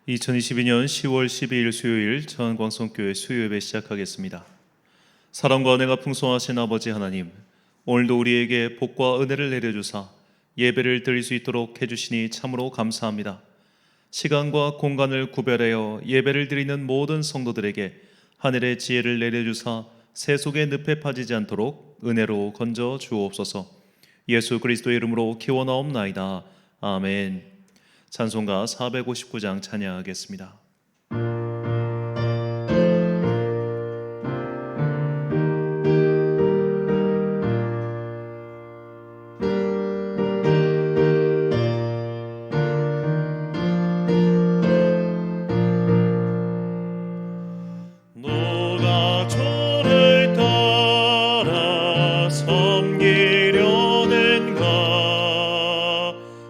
2022년 10월 12일 수요일 전광성교회 수요예배 시작하겠습니다. 사랑과 은혜가 풍성하신 아버지 하나님, 오늘도 우리에게 복과 은혜를 내려주사 예배를 드릴 수 있도록 해주시니 참으로 감사합니다. 시간과 공간을 구별하여 예배를 드리는 모든 성도들에게 하늘의 지혜를 내려주사 세속의 늪에 빠지지 않도록 은혜로 건져 주옵소서. 예수 그리스도의 이름으로 기원하옵나이다. 아멘. 찬송가 459장 찬양하겠습니다. 너가 저를 따라 섬기려는가?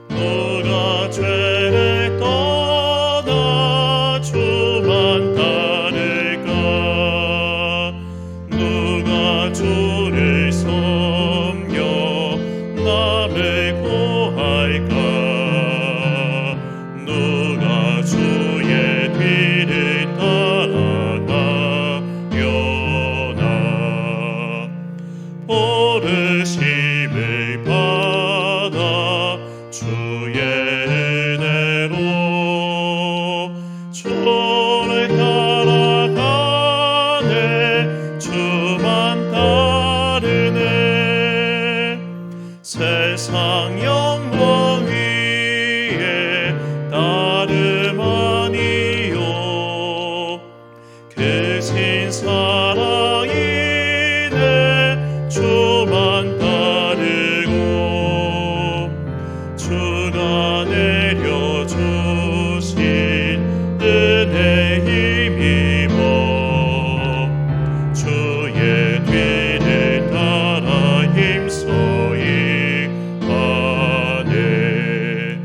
너가 죄를 떠나 주만 따를까? 누가 주를 섬겨 남을 구할까? 누가 주의 뒤를 따라가려나? 부르심을 받아 주의 은혜로 주를 따라가네. 주만 따르네. 세상 영광 위에 따름 아니요 크신 사랑이네. 주만 따르고 주가 내려주신 은혜 힘입어 주의 뒤를 따라 힘써이 가네.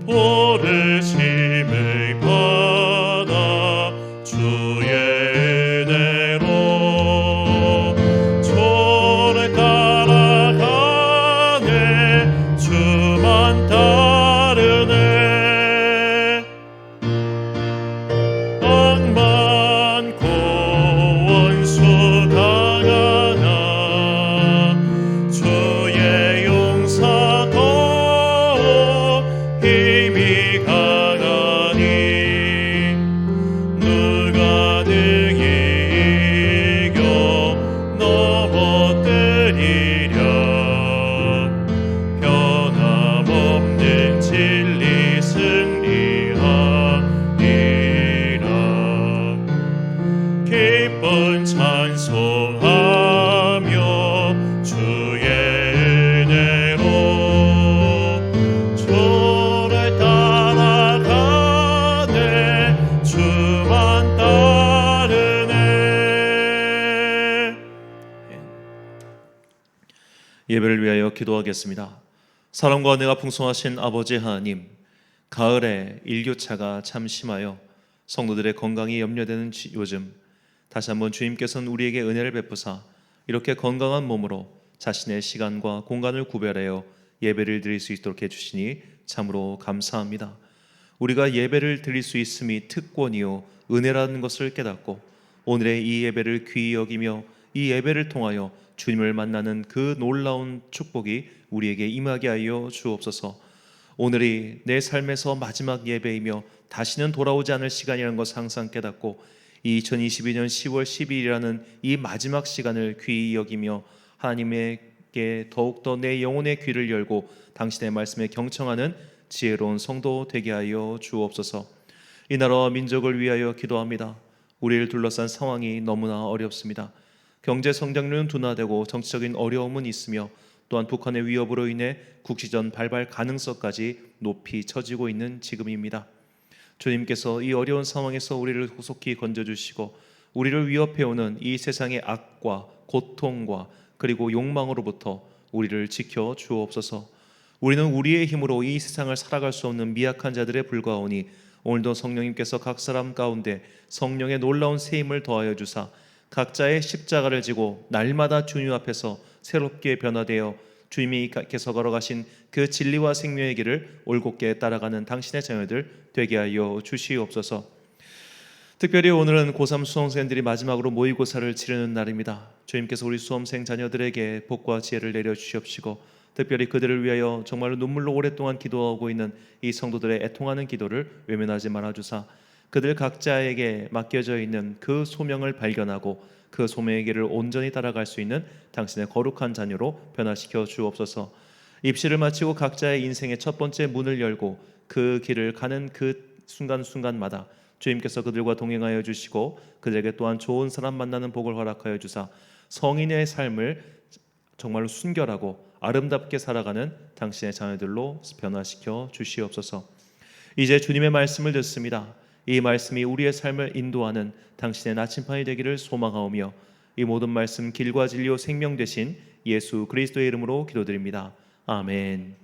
부르심을 받아 주의 은혜로 주를 따라가네. 주만 따르네. 악 많고 원수 강하나 주의 용사 더욱 힘이 강하니 누가 능히 이겨 넘어뜨리랴? 변함없는 진리 승리하리라. 기쁜 찬송하며 주의 은혜로 주를 따라가네. 주만 따르네. 예배를 위하여 기도하겠습니다. 사랑과 은혜가 풍성하신 아버지 하나님, 가을에 일교차가 참 심하여 성도들의 건강이 염려되는 요즘, 다시 한번 주님께서는 우리에게 은혜를 베푸사 이렇게 건강한 몸으로 자신의 시간과 공간을 구별하여 예배를 드릴 수 있도록 해주시니 참으로 감사합니다. 우리가 예배를 드릴 수 있음이 특권이요 은혜라는 것을 깨닫고 오늘의 이 예배를 귀히 여기며 이 예배를 통하여 주님을 만나는 그 놀라운 축복이 우리에게 임하게 하여 주옵소서. 오늘이 내 삶에서 마지막 예배이며 다시는 돌아오지 않을 시간이라는 것을 항상 깨닫고 이 2022년 10월 12일이라는 이 마지막 시간을 귀히 여기며 하나님께 더욱더 내 영혼의 귀를 열고 당신의 말씀에 경청하는 지혜로운 성도 되게 하여 주옵소서. 이 나라와 민족을 위하여 기도합니다. 우리를 둘러싼 상황이 너무나 어렵습니다. 경제 성장률은 둔화되고 정치적인 어려움은 있으며 또한 북한의 위협으로 인해 국지전 발발 가능성까지 높이 처지고 있는 지금입니다. 주님께서 이 어려운 상황에서 우리를 속히 건져주시고 우리를 위협해오는 이 세상의 악과 고통과 그리고 욕망으로부터 우리를 지켜 주옵소서. 우리는 우리의 힘으로 이 세상을 살아갈 수 없는 미약한 자들에 불과하오니 오늘도 성령님께서 각 사람 가운데 성령의 놀라운 세임을 더하여 주사 각자의 십자가를 지고 날마다 주님 앞에서 새롭게 변화되어 주님께서 걸어가신 그 진리와 생명의 길을 올곧게 따라가는 당신의 자녀들 되게 하여 주시옵소서. 특별히 오늘은 고3 수험생들이 마지막으로 모의고사를 치르는 날입니다. 주님께서 우리 수험생 자녀들에게 복과 지혜를 내려주시옵시고, 특별히 그들을 위하여 정말로 눈물로 오랫동안 기도하고 있는 이 성도들의 애통하는 기도를 외면하지 말아주사, 그들 각자에게 맡겨져 있는 그 소명을 발견하고 그 소명의 길을 온전히 따라갈 수 있는 당신의 거룩한 자녀로 변화시켜 주옵소서. 입시를 마치고 각자의 인생의 첫 번째 문을 열고 그 길을 가는 그 순간순간마다 주님께서 그들과 동행하여 주시고 그들에게 또한 좋은 사람 만나는 복을 허락하여 주사 성인의 삶을 정말로 순결하고 아름답게 살아가는 당신의 자녀들로 변화시켜 주시옵소서. 이제 주님의 말씀을 듣습니다. 이 말씀이 우리의 삶을 인도하는 당신의 나침판이 되기를 소망하오며, 이 모든 말씀 길과 진리요 생명 되신 예수 그리스도의 이름으로 기도드립니다. 아멘.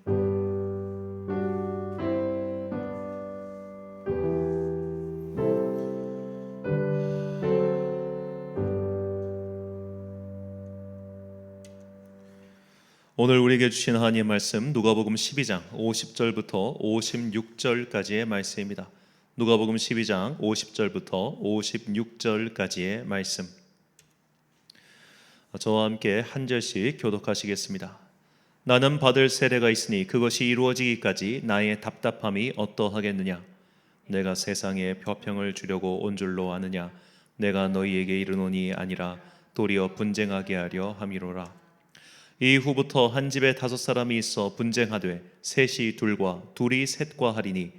오늘 우리에게 주신 하나님의 말씀 누가복음 12장 50절부터 56절까지의 말씀입니다. 누가복음 12장 50절부터 56절까지의 말씀. 저와 함께 한 절씩 교독하시겠습니다. 나는 받을 세례가 있으니 그것이 이루어지기까지 나의 답답함이 어떠하겠느냐. 내가 세상에 벼평을 주려고 온 줄로 아느냐. 내가 너희에게 이르노니 아니라 도리어 분쟁하게 하려 함이로라. 이후부터 한 집에 5사람이 있어 분쟁하되 셋이 둘과 둘이 셋과 하리니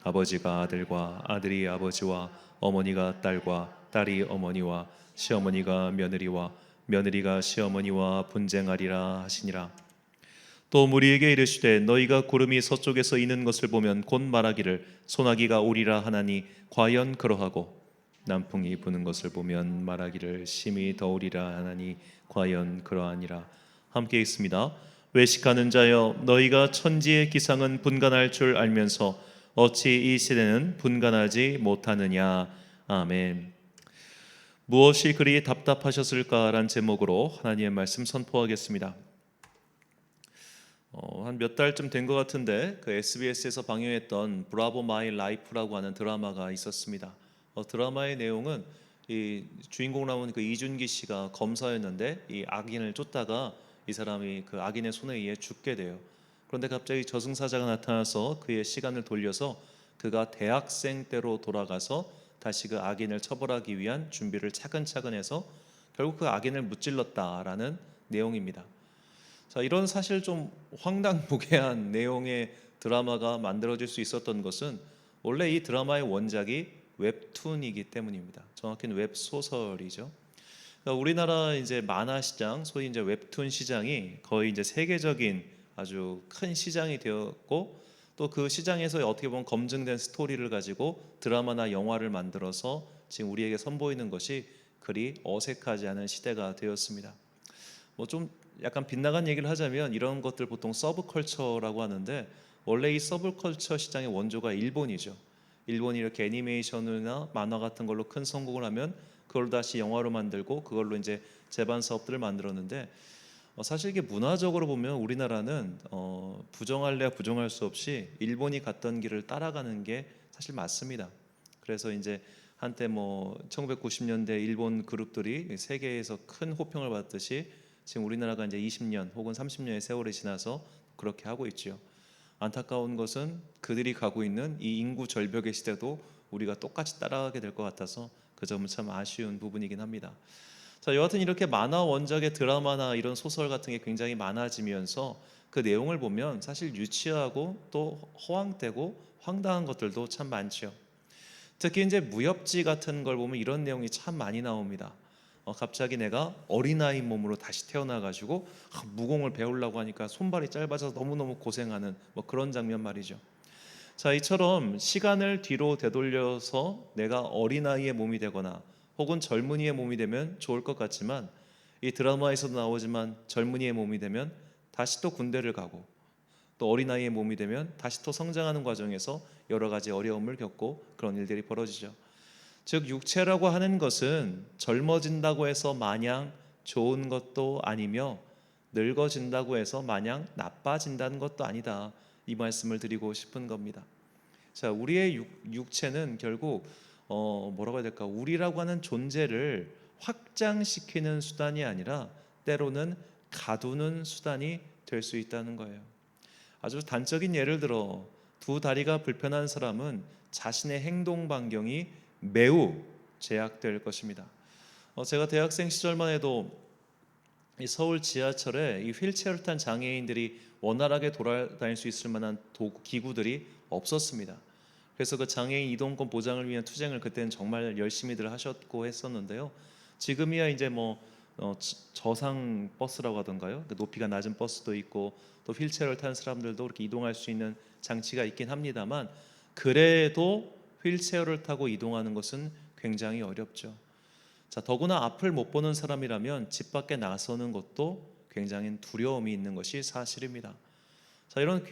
아버지가 아들과 아들이 아버지와 어머니가 딸과 딸이 어머니와 시어머니가 며느리와 며느리가 시어머니와 분쟁하리라 하시니라. 또 무리에게 이르시되 너희가 구름이 서쪽에서 이는 것을 보면 곧 말하기를 소나기가 오리라 하나니 과연 그러하고 남풍이 부는 것을 보면 말하기를 심히 더우리라 하나니 과연 그러하니라. 함께 읽습니다. 외식하는 자여 너희가 천지의 기상은 분간할 줄 알면서 어찌 이 시대는 분간하지 못하느냐. 아멘. 무엇이 그리 답답하셨을까라는 제목으로 하나님의 말씀 선포하겠습니다. 한 몇 달쯤 된 것 같은데 그 SBS에서 방영했던 브라보 마이 라이프라고 하는 드라마가 있었습니다. 드라마의 내용은 이 주인공 나온 그 이준기 씨가 검사였는데 이 악인을 쫓다가 이 사람이 그 악인의 손에 의해 죽게 돼요. 그런데 갑자기 저승사자가 나타나서 그의 시간을 돌려서 그가 대학생 때로 돌아가서 다시 그 악인을 처벌하기 위한 준비를 차근차근 해서 결국 그 악인을 무찔렀다라는 내용입니다. 자, 이런 사실 좀 황당무계한 내용의 드라마가 만들어질 수 있었던 것은 원래 이 드라마의 원작이 웹툰이기 때문입니다. 정확히는 웹소설이죠. 그러니까 우리나라 이제 만화 시장, 소위 이제 웹툰 시장이 거의 이제 세계적인 아주 큰 시장이 되었고, 또 그 시장에서 어떻게 보면 검증된 스토리를 가지고 드라마나 영화를 만들어서 지금 우리에게 선보이는 것이 그리 어색하지 않은 시대가 되었습니다. 뭐 좀 약간 빗나간 얘기를 하자면 이런 것들 보통 서브컬처라고 하는데, 원래 이 서브컬처 시장의 원조가 일본이죠. 일본이 이렇게 애니메이션이나 만화 같은 걸로 큰 성공을 하면 그걸 다시 영화로 만들고 그걸로 이제 재반 사업들을 만들었는데, 사실 이게 문화적으로 보면 우리나라는 부정할래야 부정할 수 없이 일본이 갔던 길을 따라가는 게 사실 맞습니다. 그래서 이제 한때 뭐 1990년대 일본 그룹들이 세계에서 큰 호평을 받듯이 지금 우리나라가 이제 20년 혹은 30년의 세월이 지나서 그렇게 하고 있죠. 안타까운 것은 그들이 가고 있는 이 인구 절벽의 시대도 우리가 똑같이 따라가게 될 것 같아서 그 점은 참 아쉬운 부분이긴 합니다. 자, 여하튼 이렇게 만화 원작의 드라마나 이런 소설 같은 게 굉장히 많아지면서 그 내용을 보면 사실 유치하고 또 허황되고 황당한 것들도 참 많죠. 특히 이제 무협지 같은 걸 보면 이런 내용이 참 많이 나옵니다. 갑자기 내가 어린아이 몸으로 다시 태어나가지고 무공을 배우려고 하니까 손발이 짧아져서 너무너무 고생하는 뭐 그런 장면 말이죠. 자, 이처럼 시간을 뒤로 되돌려서 내가 어린아이의 몸이 되거나 혹은 젊은이의 몸이 되면 좋을 것 같지만, 이 드라마에서도 나오지만 젊은이의 몸이 되면 다시 또 군대를 가고 또 어린아이의 몸이 되면 다시 또 성장하는 과정에서 여러 가지 어려움을 겪고 그런 일들이 벌어지죠. 즉 육체라고 하는 것은 젊어진다고 해서 마냥 좋은 것도 아니며 늙어진다고 해서 마냥 나빠진다는 것도 아니다. 이 말씀을 드리고 싶은 겁니다. 자, 우리의 육체는 결국 뭐라고 해야 될까? 우리라고 하는 존재를 확장시키는 수단이 아니라 때로는 가두는 수단이 될 수 있다는 거예요. 아주 단적인 예를 들어 두 다리가 불편한 사람은 자신의 행동 반경이 매우 제약될 것입니다. 제가 대학생 시절만 해도 이 서울 지하철에 이 휠체어를 탄 장애인들이 원활하게 돌아다닐 수 있을 만한 기구들이 없었습니다. 그래서 그 장애인 이동권 보장을 위한 투쟁을 그때는 정말 열심히들 하셨고 했었는데요. 지금이야 이제 저상 버스라고 하던가요? 높이가 낮은 버스도 있고 또 휠체어를 탄 사람들도 이렇게 이동할 수 있는 장치가 있긴 합니다만, 그래도 휠체어를 타고 이동하는 것은 굉장히 어렵죠. 자, 더구나 앞을 못 보는 사람이라면 집 밖에 나서는 것도 굉장히 두려움이 있는 것이 사실입니다. 자, 이런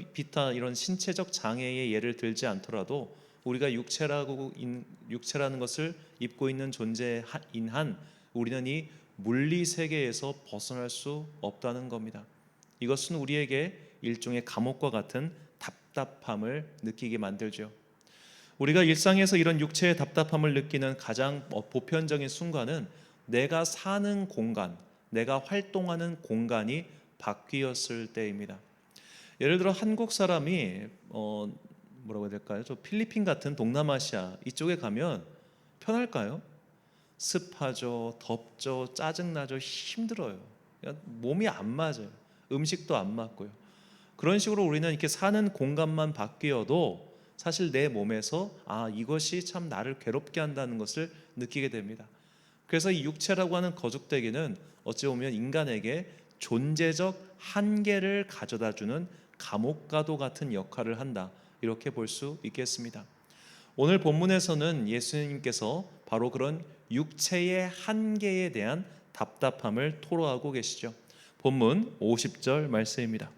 이런 신체적 장애의 예를 들지 않더라도 우리가 육체라는 것을 입고 있는 존재인 한 우리는 이 물리 세계에서 벗어날 수 없다는 겁니다. 이것은 우리에게 일종의 감옥과 같은 답답함을 느끼게 만들죠. 우리가 일상에서 이런 육체의 답답함을 느끼는 가장 보편적인 순간은 내가 사는 공간, 내가 활동하는 공간이 바뀌었을 때입니다. 예를 들어 한국 사람이 뭐라고 해야 될까요? 필리핀 같은 동남아시아 이쪽에 가면 편할까요? 습하죠, 덥죠, 짜증나죠, 힘들어요. 몸이 안 맞아요. 음식도 안 맞고요. 그런 식으로 우리는 이렇게 사는 공간만 바뀌어도 사실 내 몸에서 이것이 참 나를 괴롭게 한다는 것을 느끼게 됩니다. 그래서 이 육체라고 하는 거죽대기는 어찌 보면 인간에게 존재적 한계를 가져다주는 감옥과도 같은 역할을 한다, 이렇게 볼 수 있겠습니다. 오늘 본문에서는 예수님께서 바로 그런 육체의 한계에 대한 답답함을 토로하고 계시죠. 본문 50절 말씀입니다.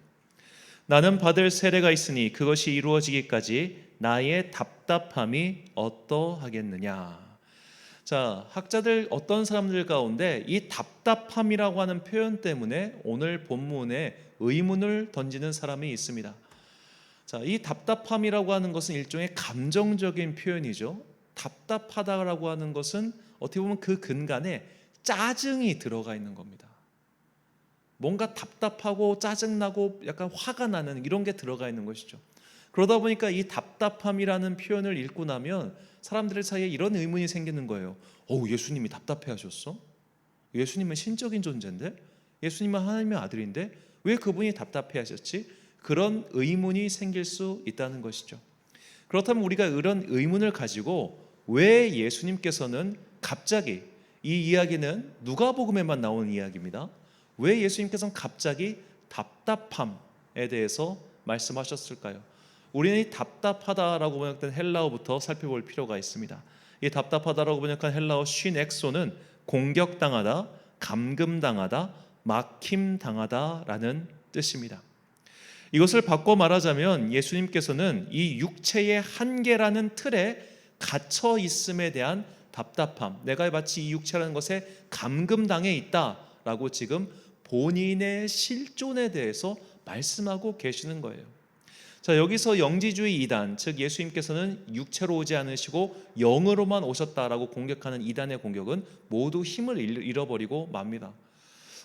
나는 받을 세례가 있으니 그것이 이루어지기까지 나의 답답함이 어떠하겠느냐. 자, 학자들 어떤 사람들 가운데 이 답답함이라고 하는 표현 때문에 오늘 본문에 의문을 던지는 사람이 있습니다. 자, 이 답답함이라고 하는 것은 일종의 감정적인 표현이죠. 답답하다라고 하는 것은 어떻게 보면 그 근간에 짜증이 들어가 있는 겁니다. 뭔가 답답하고 짜증나고 약간 화가 나는 이런 게 들어가 있는 것이죠. 그러다 보니까 이 답답함이라는 표현을 읽고 나면 사람들 사이에 이런 의문이 생기는 거예요. 예수님이 답답해 하셨어? 예수님은 신적인 존재인데? 예수님은 하나님의 아들인데? 왜 그분이 답답해 하셨지? 그런 의문이 생길 수 있다는 것이죠. 그렇다면 우리가 이런 의문을 가지고 왜 예수님께서는 갑자기, 이 이야기는 누가복음에만 나오는 이야기입니다. 왜 예수님께서는 갑자기 답답함에 대해서 말씀하셨을까요? 우리는 이 답답하다라고 번역된 헬라어부터 살펴볼 필요가 있습니다. 이 답답하다라고 번역한 헬라어 쉰엑소는 공격당하다, 감금당하다, 막힘당하다라는 뜻입니다. 이것을 바꿔 말하자면 예수님께서는 이 육체의 한계라는 틀에 갇혀 있음에 대한 답답함, 내가 마치 이 육체라는 것에 감금당해 있다라고 지금 본인의 실존에 대해서 말씀하고 계시는 거예요. 자, 여기서 영지주의 이단, 즉 예수님께서는 육체로 오지 않으시고 영으로만 오셨다라고 공격하는 이단의 공격은 모두 힘을 잃어버리고 맙니다.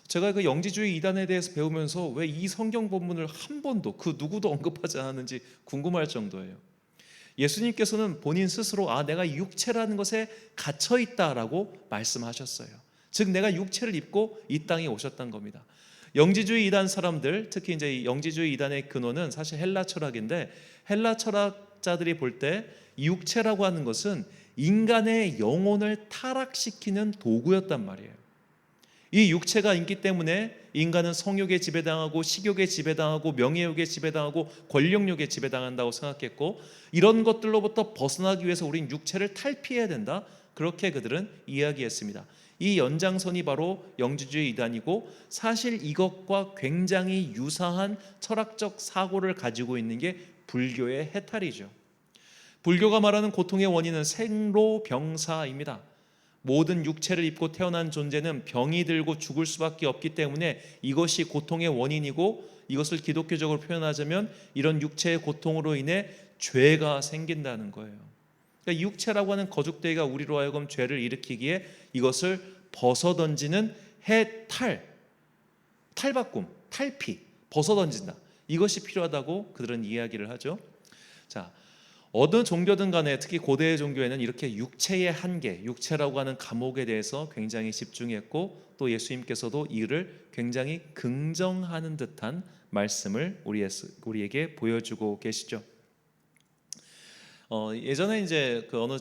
제가 그 영지주의 이단에 대해서 배우면서 왜 이 성경 본문을 한 번도 그 누구도 언급하지 않았는지 궁금할 정도예요. 예수님께서는 본인 스스로 내가 육체라는 것에 갇혀 있다라고 말씀하셨어요. 즉 내가 육체를 입고 이 땅에 오셨던 겁니다. 영지주의 이단 사람들, 특히 이제 영지주의 이단의 근원은 사실 헬라 철학인데, 헬라 철학자들이 볼 때 육체라고 하는 것은 인간의 영혼을 타락시키는 도구였단 말이에요. 이 육체가 있기 때문에 인간은 성욕에 지배당하고 식욕에 지배당하고 명예욕에 지배당하고 권력욕에 지배당한다고 생각했고, 이런 것들로부터 벗어나기 위해서 우린 육체를 탈피해야 된다, 그렇게 그들은 이야기했습니다. 이 연장선이 바로 영지주의 이단이고, 사실 이것과 굉장히 유사한 철학적 사고를 가지고 있는 게 불교의 해탈이죠. 불교가 말하는 고통의 원인은 생로병사입니다. 모든 육체를 입고 태어난 존재는 병이 들고 죽을 수밖에 없기 때문에 이것이 고통의 원인이고, 이것을 기독교적으로 표현하자면 이런 육체의 고통으로 인해 죄가 생긴다는 거예요. 그러니까 육체라고 하는 거죽대기가 우리로 하여금 죄를 일으키기에 이것을 벗어던지는 탈바꿈, 탈피, 벗어던진다, 이것이 필요하다고 그들은 이야기를 하죠. 자, 어느 종교든 간에 특히 고대의 종교에는 이렇게 육체의 한계, 육체라고 하는 감옥에 대해서 굉장히 집중했고, 또 예수님께서도 이를 굉장히 긍정하는 듯한 말씀을 우리에게 보여주고 계시죠. 예전에 이제 그 어느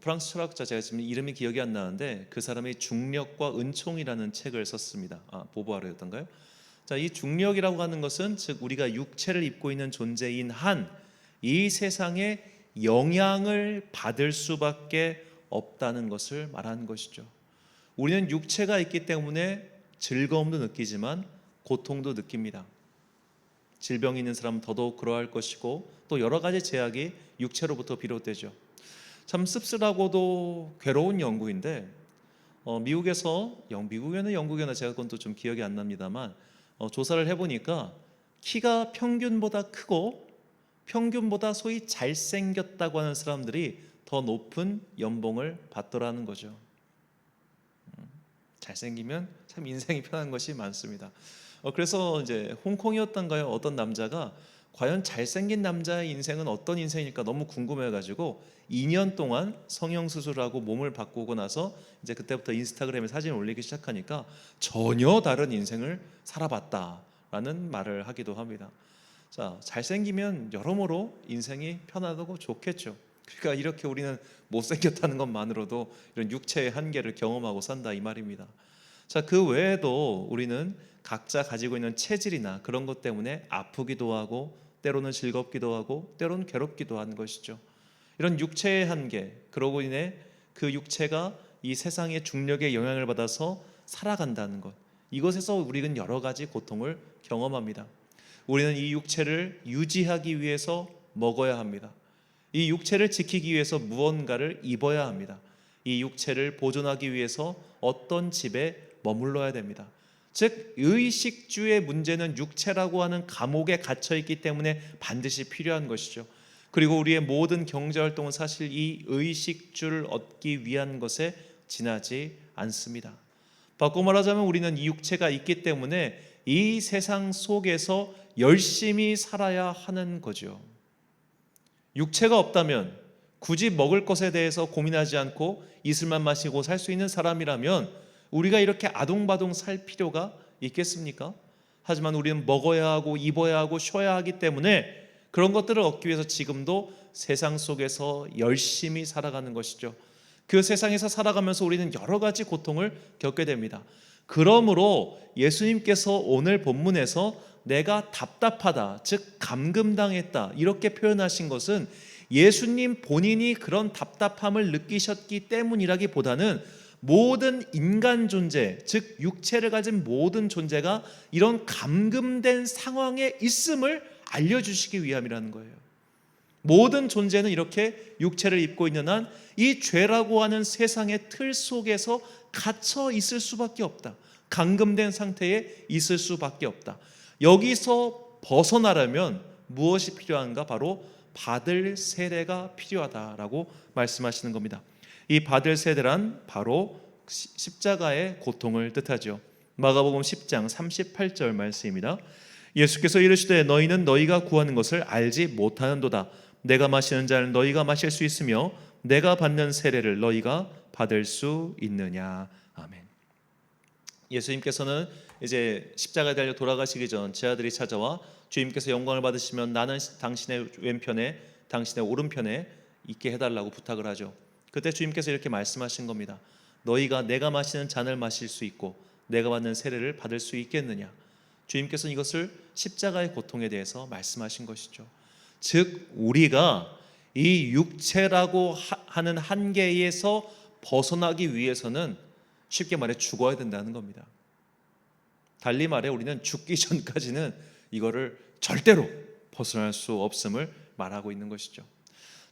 프랑스 철학자, 제가 지금 이름이 기억이 안 나는데 그 사람이 중력과 은총이라는 책을 썼습니다. 보부아르였던가요? 자, 이 중력이라고 하는 것은 즉 우리가 육체를 입고 있는 존재인 한 이 세상에 영향을 받을 수밖에 없다는 것을 말하는 것이죠. 우리는 육체가 있기 때문에 즐거움도 느끼지만 고통도 느낍니다. 질병이 있는 사람은 더더욱 그러할 것이고, 또 여러 가지 제약이 육체로부터 비롯되죠. 참 씁쓸하고도 괴로운 연구인데, 미국에는 영국이나 제가 그건 또 좀 기억이 안 납니다만, 조사를 해보니까 키가 평균보다 크고 평균보다 소위 잘생겼다고 하는 사람들이 더 높은 연봉을 받더라는 거죠. 잘생기면 참 인생이 편한 것이 많습니다. 그래서 이제 홍콩이었던가요? 어떤 남자가 과연 잘생긴 남자의 인생은 어떤 인생일까 너무 궁금해가지고 2년 동안 성형수술하고 몸을 바꾸고 나서 이제 그때부터 인스타그램에 사진을 올리기 시작하니까 전혀 다른 인생을 살아봤다라는 말을 하기도 합니다. 자, 잘생기면 여러모로 인생이 편하고 좋겠죠. 그러니까 이렇게 우리는 못생겼다는 것만으로도 이런 육체의 한계를 경험하고 산다, 이 말입니다. 자, 그 외에도 우리는 각자 가지고 있는 체질이나 그런 것 때문에 아프기도 하고, 때로는 즐겁기도 하고, 때로는 괴롭기도 하는 것이죠. 이런 육체의 한계, 그러고 인해 그 육체가 이 세상의 중력에 영향을 받아서 살아간다는 것, 이것에서 우리는 여러 가지 고통을 경험합니다. 우리는 이 육체를 유지하기 위해서 먹어야 합니다. 이 육체를 지키기 위해서 무언가를 입어야 합니다. 이 육체를 보존하기 위해서 어떤 집에 머물러야 됩니다. 즉 의식주의 문제는 육체라고 하는 감옥에 갇혀 있기 때문에 반드시 필요한 것이죠. 그리고 우리의 모든 경제활동은 사실 이 의식주를 얻기 위한 것에 지나지 않습니다. 바꿔 말하자면 우리는 이 육체가 있기 때문에 이 세상 속에서 열심히 살아야 하는 거죠. 육체가 없다면 굳이 먹을 것에 대해서 고민하지 않고 이슬만 마시고 살 수 있는 사람이라면 우리가 이렇게 아동바동 살 필요가 있겠습니까? 하지만 우리는 먹어야 하고 입어야 하고 쉬어야 하기 때문에 그런 것들을 얻기 위해서 지금도 세상 속에서 열심히 살아가는 것이죠. 그 세상에서 살아가면서 우리는 여러 가지 고통을 겪게 됩니다. 그러므로 예수님께서 오늘 본문에서 내가 답답하다, 즉 감금당했다, 이렇게 표현하신 것은 예수님 본인이 그런 답답함을 느끼셨기 때문이라기보다는 모든 인간 존재, 즉 육체를 가진 모든 존재가 이런 감금된 상황에 있음을 알려주시기 위함이라는 거예요. 모든 존재는 이렇게 육체를 입고 있는 한 이 죄라고 하는 세상의 틀 속에서 갇혀 있을 수밖에 없다. 감금된 상태에 있을 수밖에 없다. 여기서 벗어나려면 무엇이 필요한가? 바로 받을 세례가 필요하다라고 말씀하시는 겁니다. 이 받을 세례란 바로 십자가의 고통을 뜻하죠. 마가복음 10장 38절 말씀입니다. 예수께서 이르시되 너희는 너희가 구하는 것을 알지 못하는도다. 내가 마시는 잔을 너희가 마실 수 있으며 내가 받는 세례를 너희가 받을 수 있느냐. 아멘. 예수님께서는 이제 십자가에 달려 돌아가시기 전 제 아들이 찾아와 주님께서 영광을 받으시면 나는 당신의 왼편에 당신의 오른편에 있게 해달라고 부탁을 하죠. 그때 주님께서 이렇게 말씀하신 겁니다. 너희가 내가 마시는 잔을 마실 수 있고 내가 받는 세례를 받을 수 있겠느냐. 주님께서는 이것을 십자가의 고통에 대해서 말씀하신 것이죠. 즉 우리가 이 육체라고 하는 한계에서 벗어나기 위해서는 쉽게 말해 죽어야 된다는 겁니다. 달리 말해 우리는 죽기 전까지는 이거를 절대로 벗어날 수 없음을 말하고 있는 것이죠.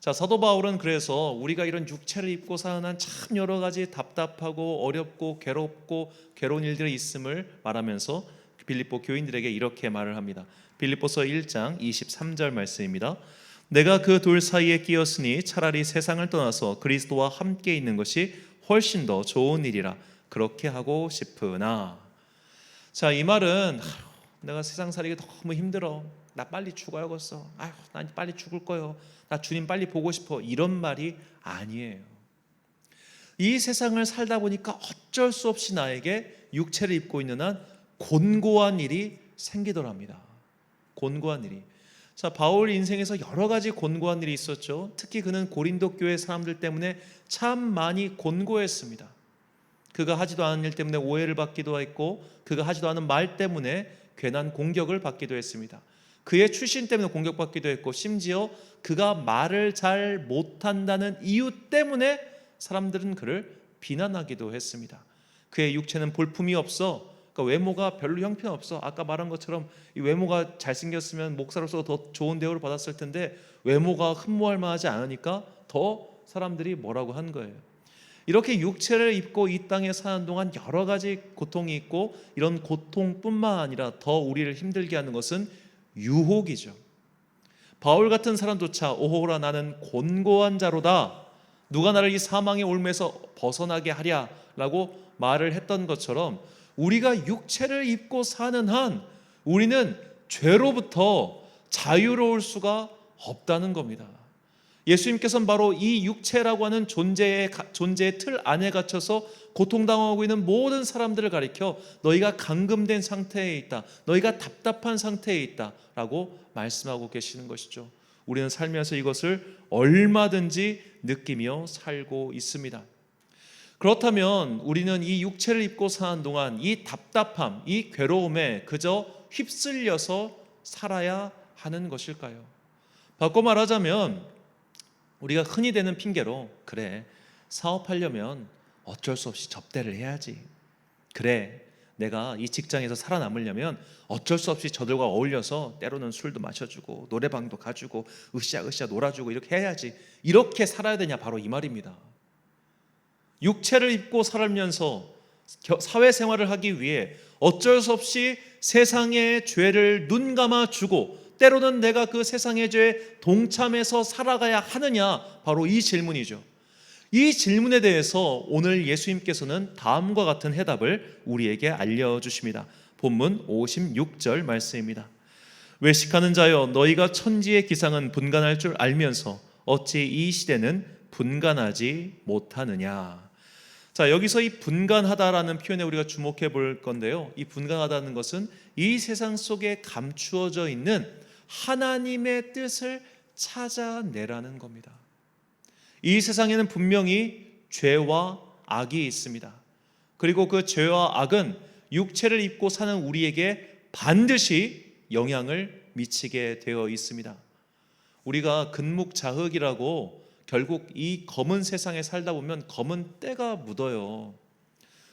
자, 사도 바울은 그래서 우리가 이런 육체를 입고 사는 한 참 여러 가지 답답하고 어렵고 괴롭고 괴로운 일들이 있음을 말하면서 빌립보 교인들에게 이렇게 말을 합니다. 빌립보서 1장 23절 말씀입니다. 내가 그 둘 사이에 끼었으니 차라리 세상을 떠나서 그리스도와 함께 있는 것이 훨씬 더 좋은 일이라 그렇게 하고 싶으나. 자, 이 말은 내가 세상 살기 너무 힘들어, 나 빨리 죽어야겠어, 난 빨리 죽을 거요, 나 주님 빨리 보고 싶어, 이런 말이 아니에요. 이 세상을 살다 보니까 어쩔 수 없이 나에게 육체를 입고 있는 한 곤고한 일이 생기더랍니다. 곤고한 일이. 자, 바울 인생에서 여러 가지 곤고한 일이 있었죠. 특히 그는 고린도 교회 사람들 때문에 참 많이 곤고했습니다. 그가 하지도 않은 일 때문에 오해를 받기도 했고, 그가 하지도 않은 말 때문에 괜한 공격을 받기도 했습니다. 그의 출신 때문에 공격받기도 했고, 심지어 그가 말을 잘 못한다는 이유 때문에 사람들은 그를 비난하기도 했습니다. 그의 육체는 볼품이 없어, 그러니까 외모가 별로 형편없어. 아까 말한 것처럼 이 외모가 잘생겼으면 목사로서 더 좋은 대우를 받았을 텐데 외모가 흠모할 만하지 않으니까 더 사람들이 뭐라고 한 거예요. 이렇게 육체를 입고 이 땅에 사는 동안 여러 가지 고통이 있고, 이런 고통뿐만 아니라 더 우리를 힘들게 하는 것은 유혹이죠. 바울 같은 사람조차 오호라 나는 곤고한 자로다, 누가 나를 이 사망의 올무에서 벗어나게 하랴 라고 말을 했던 것처럼, 우리가 육체를 입고 사는 한 우리는 죄로부터 자유로울 수가 없다는 겁니다. 예수님께서는 바로 이 육체라고 하는 존재의 틀 안에 갇혀서 고통당하고 있는 모든 사람들을 가리켜 너희가 감금된 상태에 있다, 너희가 답답한 상태에 있다 라고 말씀하고 계시는 것이죠. 우리는 살면서 이것을 얼마든지 느끼며 살고 있습니다. 그렇다면 우리는 이 육체를 입고 사는 동안 이 답답함, 이 괴로움에 그저 휩쓸려서 살아야 하는 것일까요? 바꿔 말하자면 우리가 흔히 대는 핑계로, 그래, 사업하려면 어쩔 수 없이 접대를 해야지, 그래, 내가 이 직장에서 살아남으려면 어쩔 수 없이 저들과 어울려서 때로는 술도 마셔주고 노래방도 가주고 으쌰으쌰 놀아주고 이렇게 해야지, 이렇게 살아야 되냐, 바로 이 말입니다. 육체를 입고 살면서 사회생활을 하기 위해 어쩔 수 없이 세상의 죄를 눈감아주고 때로는 내가 그 세상의 죄에 동참해서 살아가야 하느냐, 바로 이 질문이죠. 이 질문에 대해서 오늘 예수님께서는 다음과 같은 해답을 우리에게 알려주십니다. 본문 56절 말씀입니다. 외식하는 자여, 너희가 천지의 기상은 분간할 줄 알면서 어찌 이 시대는 분간하지 못하느냐. 자, 여기서 이 분간하다라는 표현에 우리가 주목해 볼 건데요, 이 분간하다는 것은 이 세상 속에 감추어져 있는 하나님의 뜻을 찾아내라는 겁니다. 이 세상에는 분명히 죄와 악이 있습니다. 그리고 그 죄와 악은 육체를 입고 사는 우리에게 반드시 영향을 미치게 되어 있습니다. 우리가 근묵자흑이라고 결국 이 검은 세상에 살다 보면 검은 때가 묻어요.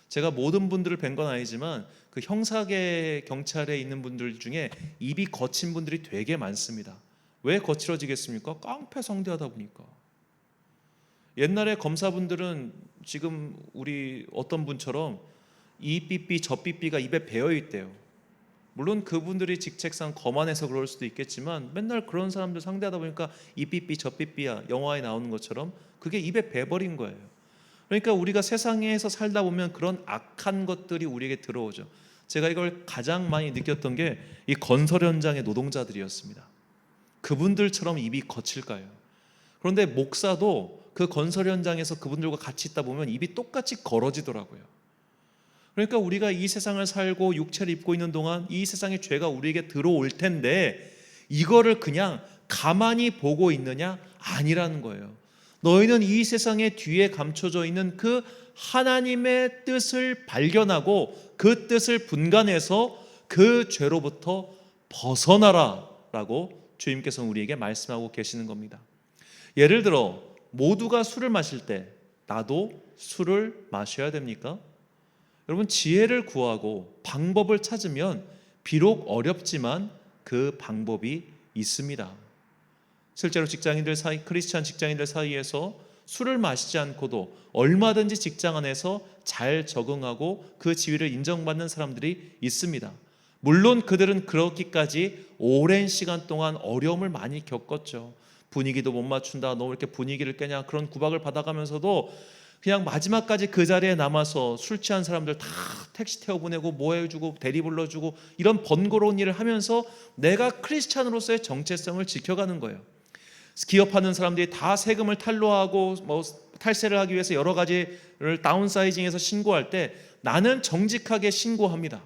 제가 모든 분들을 뵌 건 아니지만 그 형사계 경찰에 있는 분들 중에 입이 거친 분들이 되게 많습니다. 왜 거칠어지겠습니까? 깡패 상대하다 보니까. 옛날에 검사분들은 지금 우리 어떤 분처럼 이 삐삐 저 삐삐가 입에 배어 있대요. 물론 그분들이 직책상 거만해서 그럴 수도 있겠지만 맨날 그런 사람들 상대하다 보니까 이 삐삐 저 삐삐야, 영화에 나오는 것처럼 그게 입에 배버린 거예요. 그러니까 우리가 세상에서 살다 보면 그런 악한 것들이 우리에게 들어오죠. 제가 이걸 가장 많이 느꼈던 게 이 건설 현장의 노동자들이었습니다. 그분들처럼 입이 거칠까요? 그런데 목사도 그 건설 현장에서 그분들과 같이 있다 보면 입이 똑같이 걸어지더라고요. 그러니까 우리가 이 세상을 살고 육체를 입고 있는 동안 이 세상의 죄가 우리에게 들어올 텐데 이거를 그냥 가만히 보고 있느냐? 아니라는 거예요. 너희는 이 세상의 뒤에 감춰져 있는 그 하나님의 뜻을 발견하고 그 뜻을 분간해서 그 죄로부터 벗어나라 라고 주님께서는 우리에게 말씀하고 계시는 겁니다. 예를 들어 모두가 술을 마실 때 나도 술을 마셔야 됩니까? 여러분, 지혜를 구하고 방법을 찾으면 비록 어렵지만 그 방법이 있습니다. 실제로 직장인들 사이, 크리스찬 직장인들 사이에서 술을 마시지 않고도 얼마든지 직장 안에서 잘 적응하고 그 지위를 인정받는 사람들이 있습니다. 물론 그들은 그렇기까지 오랜 시간 동안 어려움을 많이 겪었죠. 분위기도 못 맞춘다, 너 왜 이렇게 분위기를 깨냐, 그런 구박을 받아가면서도 그냥 마지막까지 그 자리에 남아서 술 취한 사람들 다 택시 태워보내고 뭐 해주고 대리 불러주고 이런 번거로운 일을 하면서 내가 크리스찬으로서의 정체성을 지켜가는 거예요. 기업하는 사람들이 다 세금을 탈루하고 뭐 탈세를 하기 위해서 여러 가지를 다운사이징해서 신고할 때 나는 정직하게 신고합니다.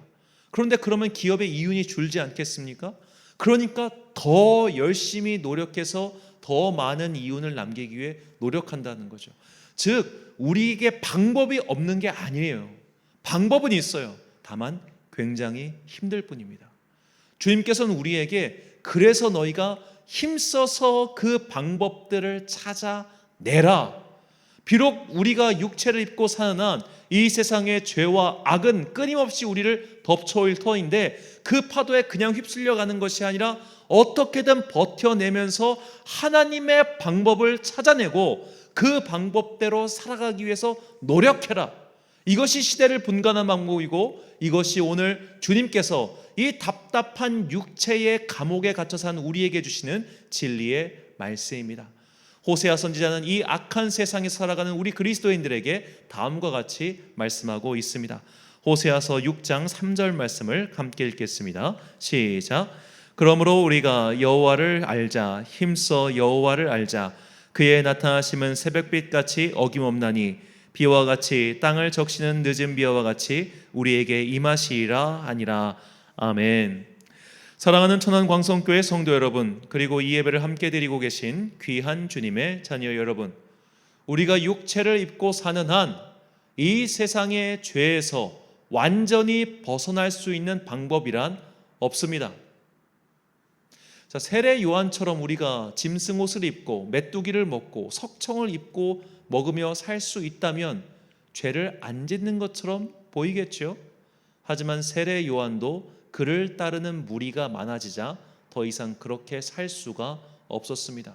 그런데 그러면 기업의 이윤이 줄지 않겠습니까? 그러니까 더 열심히 노력해서 더 많은 이윤을 남기기 위해 노력한다는 거죠. 즉 우리에게 방법이 없는 게 아니에요. 방법은 있어요. 다만 굉장히 힘들 뿐입니다. 주님께서는 우리에게 그래서 너희가 힘써서 그 방법들을 찾아내라. 비록 우리가 육체를 입고 사는 한 이 세상의 죄와 악은 끊임없이 우리를 덮쳐올 터인데 그 파도에 그냥 휩쓸려 가는 것이 아니라 어떻게든 버텨내면서 하나님의 방법을 찾아내고 그 방법대로 살아가기 위해서 노력해라. 이것이 시대를 분간한 방법이고 이것이 오늘 주님께서 이 답답한 육체의 감옥에 갇혀 사는 우리에게 주시는 진리의 말씀입니다. 호세아 선지자는 이 악한 세상에 살아가는 우리 그리스도인들에게 다음과 같이 말씀하고 있습니다. 호세아서 6장 3절 말씀을 함께 읽겠습니다. 시작. 그러므로 우리가 여호와를 알자. 힘써 여호와를 알자. 그의 나타나심은 새벽빛같이 어김없나니 비와 같이 땅을 적시는 늦은 비와 같이 우리에게 임하시리라 하니라. 아멘. 사랑하는 천안광성교회 성도 여러분, 그리고 이 예배를 함께 드리고 계신 귀한 주님의 자녀 여러분, 우리가 육체를 입고 사는 한 이 세상의 죄에서 완전히 벗어날 수 있는 방법이란 없습니다. 자, 세례 요한처럼 우리가 짐승 옷을 입고 메뚜기를 먹고 석청을 입고 먹으며 살 수 있다면 죄를 안 짓는 것처럼 보이겠죠. 하지만 세례 요한도 그를 따르는 무리가 많아지자 더 이상 그렇게 살 수가 없었습니다.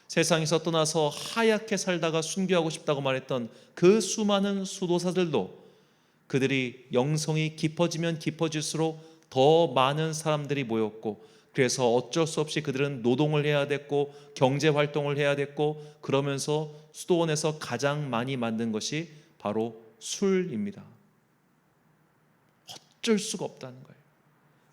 세상에서 떠나서 하얗게 살다가 순교하고 싶다고 말했던 그 수많은 수도사들도 그들이 영성이 깊어지면 깊어질수록 더 많은 사람들이 모였고 그래서 어쩔 수 없이 그들은 노동을 해야 됐고 경제활동을 해야 됐고 그러면서 수도원에서 가장 많이 만든 것이 바로 술입니다. 어쩔 수가 없다는 거예요.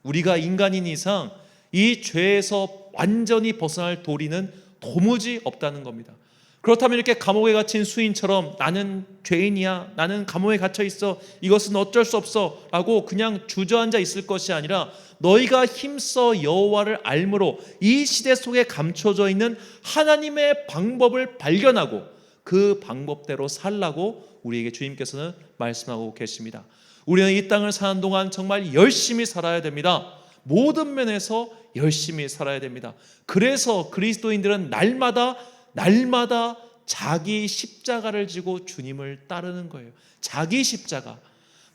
우리가 인간인 이상 이 죄에서 완전히 벗어날 도리는 도무지 없다는 겁니다. 그렇다면 이렇게 감옥에 갇힌 수인처럼 나는 죄인이야, 나는 감옥에 갇혀 있어, 이것은 어쩔 수 없어 라고 그냥 주저앉아 있을 것이 아니라 너희가 힘써 여호와를 알므로 이 시대 속에 감춰져 있는 하나님의 방법을 발견하고 그 방법대로 살라고 우리에게 주님께서는 말씀하고 계십니다. 우리는 이 땅을 사는 동안 정말 열심히 살아야 됩니다. 모든 면에서 열심히 살아야 됩니다. 그래서 그리스도인들은 날마다 자기 십자가를 지고 주님을 따르는 거예요. 자기 십자가.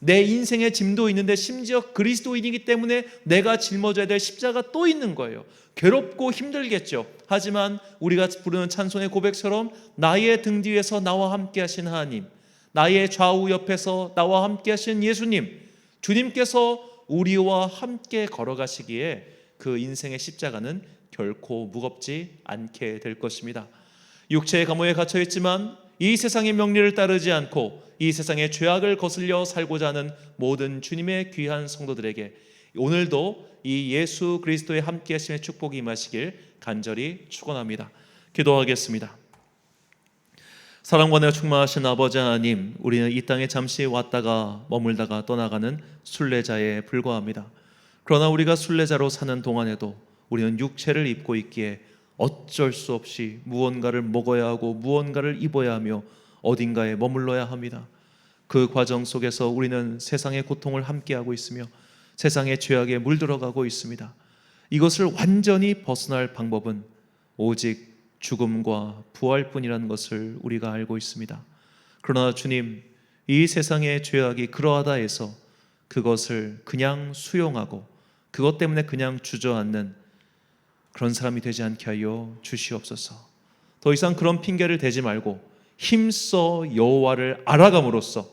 내 인생의 짐도 있는데 심지어 그리스도인이기 때문에 내가 짊어져야 될 십자가 또 있는 거예요. 괴롭고 힘들겠죠. 하지만 우리가 부르는 찬송의 고백처럼 나의 등 뒤에서 나와 함께 하신 하나님, 나의 좌우 옆에서 나와 함께 하신 예수님, 주님께서 우리와 함께 걸어가시기에 그 인생의 십자가는 결코 무겁지 않게 될 것입니다. 육체의 감옥에 갇혀 있지만 이 세상의 명리를 따르지 않고 이 세상의 죄악을 거슬려 살고자 하는 모든 주님의 귀한 성도들에게 오늘도 이 예수 그리스도의 함께 하심의 축복이 임하시길 간절히 축원합니다. 기도하겠습니다. 사랑과 은혜가 충만하신 아버지 하나님, 우리는 이 땅에 잠시 왔다가 머물다가 떠나가는 순례자에 불과합니다. 그러나 우리가 순례자로 사는 동안에도 우리는 육체를 입고 있기에 어쩔 수 없이 무언가를 먹어야 하고 무언가를 입어야 하며 어딘가에 머물러야 합니다. 그 과정 속에서 우리는 세상의 고통을 함께하고 있으며 세상의 죄악에 물들어가고 있습니다. 이것을 완전히 벗어날 방법은 오직 죽음과 부활뿐이라는 것을 우리가 알고 있습니다. 그러나 주님, 이 세상의 죄악이 그러하다 해서 그것을 그냥 수용하고 그것 때문에 그냥 주저앉는 그런 사람이 되지 않게 하여 주시옵소서. 더 이상 그런 핑계를 대지 말고 힘써 여호와를 알아감으로써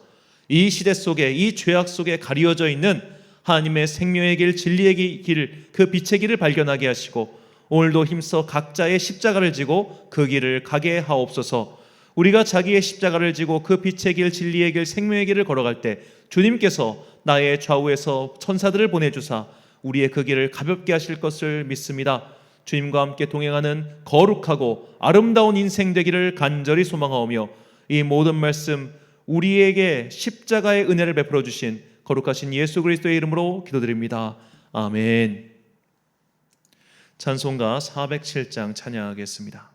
이 시대 속에, 이 죄악 속에 가리워져 있는 하나님의 생명의 길, 진리의 길, 그 빛의 길을 발견하게 하시고 오늘도 힘써 각자의 십자가를 지고 그 길을 가게 하옵소서. 우리가 자기의 십자가를 지고 그 빛의 길, 진리의 길, 생명의 길을 걸어갈 때 주님께서 나의 좌우에서 천사들을 보내주사 우리의 그 길을 가볍게 하실 것을 믿습니다. 주님과 함께 동행하는 거룩하고 아름다운 인생 되기를 간절히 소망하오며 이 모든 말씀 우리에게 십자가의 은혜를 베풀어 주신 거룩하신 예수 그리스도의 이름으로 기도드립니다. 아멘. 찬송가 407장 찬양하겠습니다.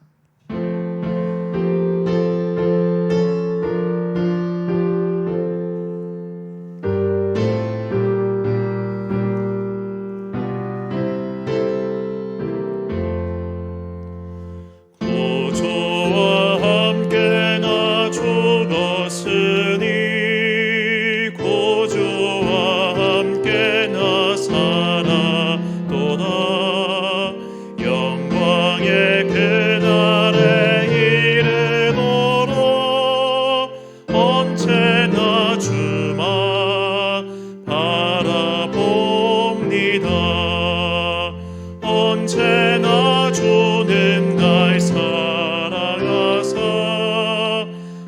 언제나 주는 날 사랑하사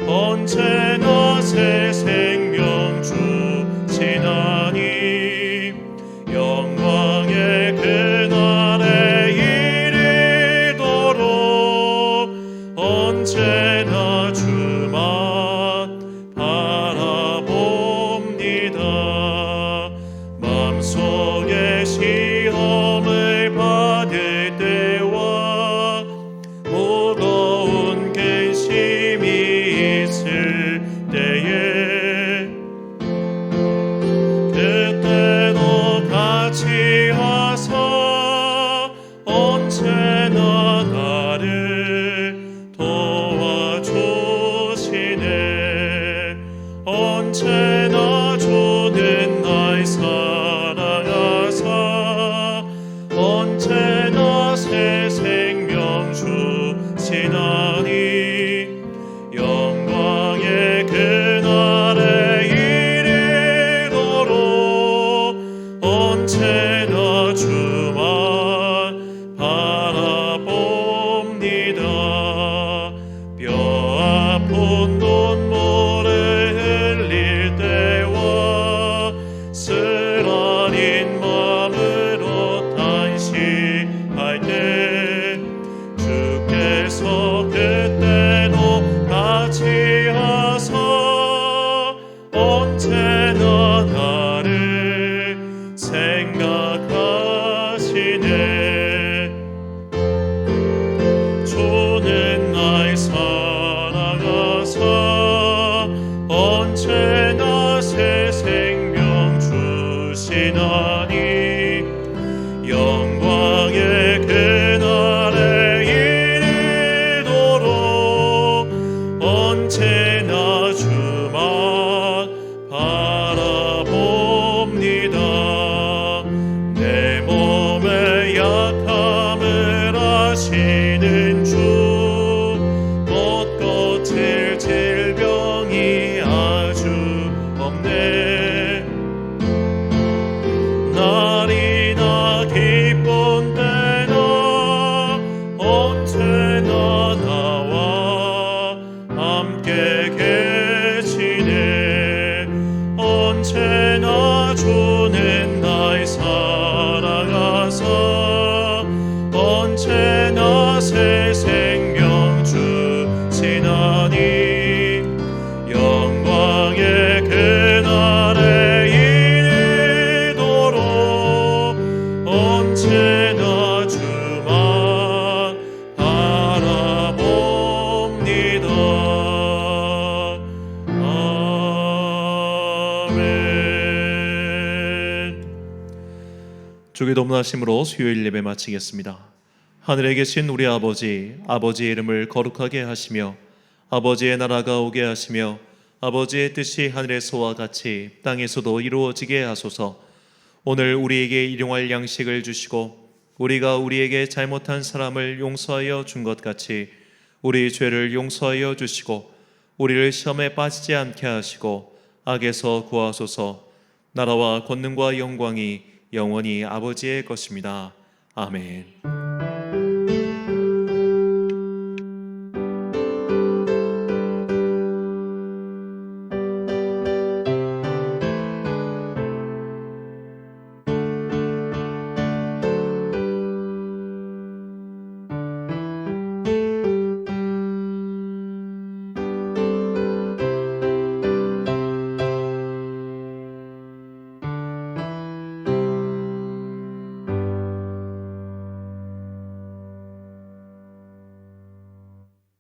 언제나 새 생명 주시나니 영광의 그날에 이르도록 언제나 주만 바라봅니다. 마음속에 시험을 받을 때와 무거운 근심이 있을 때에 그때도 같이 하사 언제나 나를 도와주시네. 언제나 주는 날 사랑하사 언제나 새 생명 주시나니 영광의 그날에 이르도록 언제나 주만 바라봅니다. 뼈 아픈 눈물을 흘릴 때와 쓰라린 마음으로 탄식할 때 주께서 그때도 같이 하사 언제나 나를 생각하시네. 주는 날 사랑하사 언제나 새 생명 주시나니 영광의 그날에 이르도록 언제나 주만 바라봅니다. 내 몸의 약함을 아시는 주 못 고칠 질병이 아주 없네. 날이나 기쁜 때나 언제나 나와 함께 계시네. 언제나 주는 날 사랑하사 언제나 새 생명 주시나니 영광의 그날에 이르도록 언제나 주만 바라봅니다. 아멘. 주의 도문하심으로 수요일 예배 마치겠습니다. 하늘에 계신 우리 아버지, 아버지의 이름을 거룩하게 하시며 아버지의 나라가 오게 하시며 아버지의 뜻이 하늘에서와 같이 땅에서도 이루어지게 하소서. 오늘 우리에게 일용할 양식을 주시고 우리가 우리에게 잘못한 사람을 용서하여 준 것 같이 우리 죄를 용서하여 주시고 우리를 시험에 빠지지 않게 하시고 악에서 구하소서. 나라와 권능과 영광이 영원히 아버지의 것입니다. 아멘.